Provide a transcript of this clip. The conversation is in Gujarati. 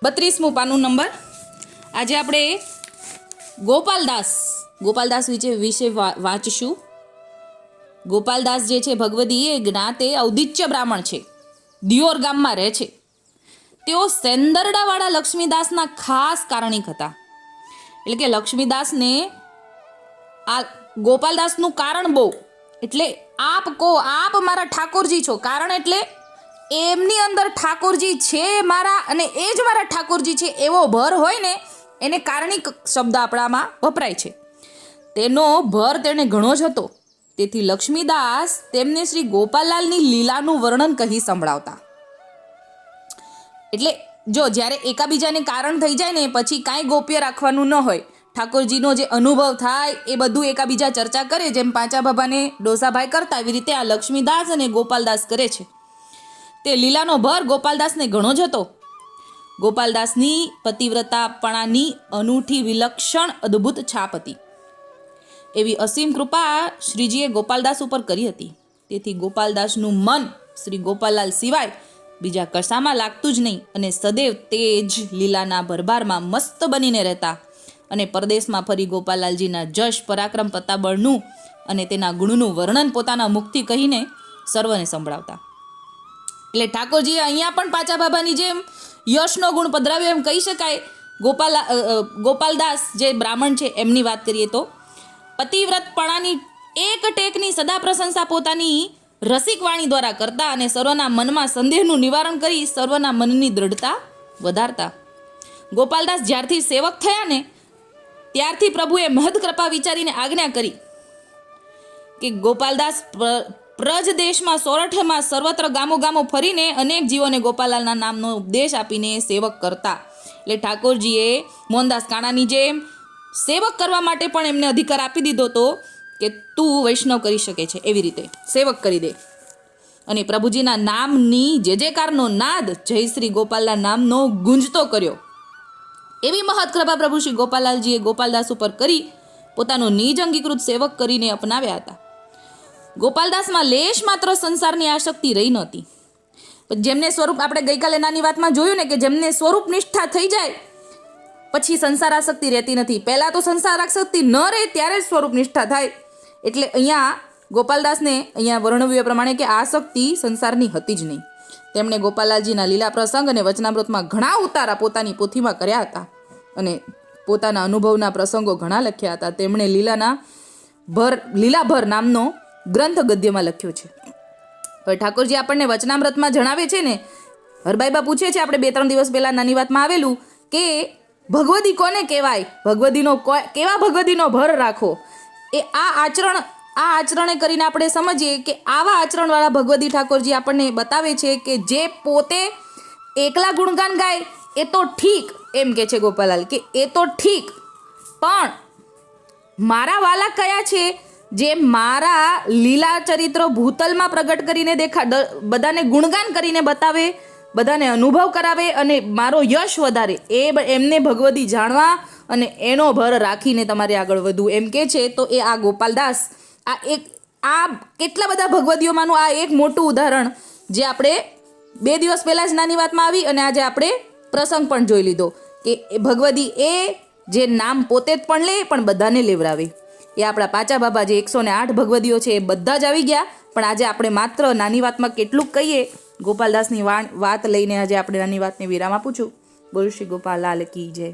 32મું પાનું નંબર। આજે આપણે ગોપાલદાસ વિશે વાંચશું। ગોપાલદાસ જે છે ભગવદી એ જ્ઞાતે ઔદિત્ય બ્રાહ્મણ છે, દિયોર ગામમાં રહે છે। તેઓ સેંદરડાવાળા લક્ષ્મીદાસના ખાસ કારણિક હતા। એટલે કે લક્ષ્મીદાસને આ ગોપાલદાસનું કારણ બહુ, એટલે આપ મારા ઠાકોરજી છો, કારણ એટલે એમની અંદર ઠાકોરજી છે મારા અને એ જ મારા ઠાકોરજી છે એવો ભર હોય ને એને કારણિક શબ્દ આપણામાં વપરાય છે। તેનો ભર તેને ઘણો જ હતો, તેથી લક્ષ્મીદાસ તેમને શ્રી ગોપાલલાલની લીલાનું વર્ણન કહી સંભળાવતા। એટલે જો જ્યારે એકાબીજાને કારણ થઈ જાય ને પછી કાંઈ ગોપ્ય રાખવાનું ન હોય, ઠાકોરજીનો જે અનુભવ થાય એ બધું એકાબીજા ચર્ચા કરે, જેમ પાંચા બાબાને ડોસાભાઈ કરતા એવી રીતે આ લક્ષ્મીદાસ અને ગોપાલદાસ કરે છે। તે લીલાનો ભર ગોપાલદાસને ઘણો જ હતો। ગોપાલદાસની પતિવ્રતાપણાની અનૂઠી વિલક્ષણ અદ્ભુત છાપ હતી। એવી અસીમ કૃપા શ્રીજીએ ગોપાલદાસ ઉપર કરી હતી, તેથી ગોપાલદાસનું મન શ્રી ગોપાલલાલ સિવાય બીજા કશામાં લાગતું જ નહીં અને સદૈવ તે જ લીલાના ભરભારમાં મસ્ત બનીને રહેતા અને પરદેશમાં ફરી ગોપાલલાલજીના જશ પરાક્રમ પતાબળનું અને તેના ગુણનું વર્ણન પોતાના મુખથી કહીને સર્વને સંભળાવતા। એટલે ઠાકોરજીએ અહીંયા પણ પાંચા બાબાની જેમ યશનો ગુણ પધરાવ્યો એમ કહી શકાય। ગોપાલદાસ જે બ્રાહ્મણ છે એમની વાત કરીએ તો પતિવ્રતપણાની એક ટેકની સદા પ્રશંસા પોતાની રસિક વાણી દ્વારા કરતા અને સર્વના મનમાં સંદેહનું નિવારણ કરી સર્વના મનની દ્રઢતા વધારતા। ગોપાલદાસ જ્યારથી સેવક થયા ને ત્યારથી પ્રભુએ મહદ કૃપા વિચારીને આજ્ઞા કરી કે ગોપાલદાસ પ્રજ દેશમાં સોરઠેમાં સર્વત્ર ગામો ફરીને અનેક જીવોને ગોપાલલાલના નામનો ઉપદેશ આપીને સેવક કરતા। એટલે ઠાકોરજીએ મોહનદાસ કાણાની જેમ સેવક કરવા માટે પણ એમને અધિકાર આપી દીધો હતો કે તું વૈષ્ણવ કરી શકે છે, એવી રીતે સેવક કરી દે। અને પ્રભુજીના નામની જેકારનો નાદ જય શ્રી ગોપાલના નામનો ગુંજતો કર્યો। એવી મહৎ કૃપા પ્રભુ શ્રી ગોપાલલાલજીએ ગોપાલદાસ ઉપર કરી પોતાનો નિજ અંગીકૃત સેવક કરીને અપનાવ્યા હતા। ગોપાલદાસમાં લેશ માત્ર સંસારની આસક્તિ રહી નહોતી। જેમને સ્વરૂપ, આપણે ગઈકાલે નાની વાતમાં જોયું ને કે જેમને સ્વરૂપ નિષ્ઠા થઈ જાય પછી સંસાર આસક્તિ રહેતી નથી। પહેલાં તો સંસાર આસક્તિ ન રહે ત્યારે જ સ્વરૂપ નિષ્ઠા થાય। એટલે અહીંયા ગોપાલદાસને અહીંયા વર્ણવ્યું એ પ્રમાણે કે આસક્તિ સંસારની હતી જ નહીં। તેમણે ગોપાલલાલજીના લીલા પ્રસંગ અને વચનામૃતમાં ઘણા ઉતારા પોતાની પોથીમાં કર્યા હતા અને પોતાના અનુભવના પ્રસંગો ઘણા લખ્યા હતા। તેમણે લીલાભર નામનો ગ્રંથ ગદ્યમાં લખ્યો છે। હવે ઠાકોરજી આપણને વચનામૃતમાં જણાવે છે ને, હરબાઈબા પૂછે છે, આપણે 2-3 દિવસ પહેલા નાની વાતમાં આવેલું કે ભગવદી કોને કહેવાય, કેવા ભગવદીનો ભર રાખો, એ આ આચરણે કરીને આપણે સમજીએ કે આવા આચરણવાળા ભગવદી ઠાકોરજી આપણને બતાવે છે કે જે પોતે એકલા ગુણગાન ગાય એ તો ઠીક, એમ કે છે ગોપાલલાલ કે એ તો ઠીક, પણ મારા વાલા કયા છે જે મારા લીલા ચરિત્ર ભૂતલમાં પ્રગટ કરીને બધાને ગુણગાન કરીને બતાવે, બધાને અનુભવ કરાવે અને મારો યશ વધારે, એમને ભગવદી જાણવા અને એનો ભર રાખીને તમારે આગળ વધવું, એમ કે છે। તો એ આ ગોપાલદાસ આ કેટલા બધા ભગવદીઓમાંનું આ એક મોટું ઉદાહરણ જે આપણે 2 દિવસ પહેલાં જ નાની વાતમાં આવી અને આજે આપણે પ્રસંગ પણ જોઈ લીધો કે ભગવદી એ જે નામ પોતે જ પણ લે પણ બધાને લેવરાવે। એ આપણા પાંચા બાબા જે 108 ભગવદીઓ છે એ બધા જ આવી ગયા, પણ આજે આપણે માત્ર નાની વાતમાં કેટલુંક કહીએ ગોપાલદાસની વાત લઈને આજે આપણે નાની વાતને વિરામ આપું છું। બોલ શ્રી ગોપાલ લાલ કી જય।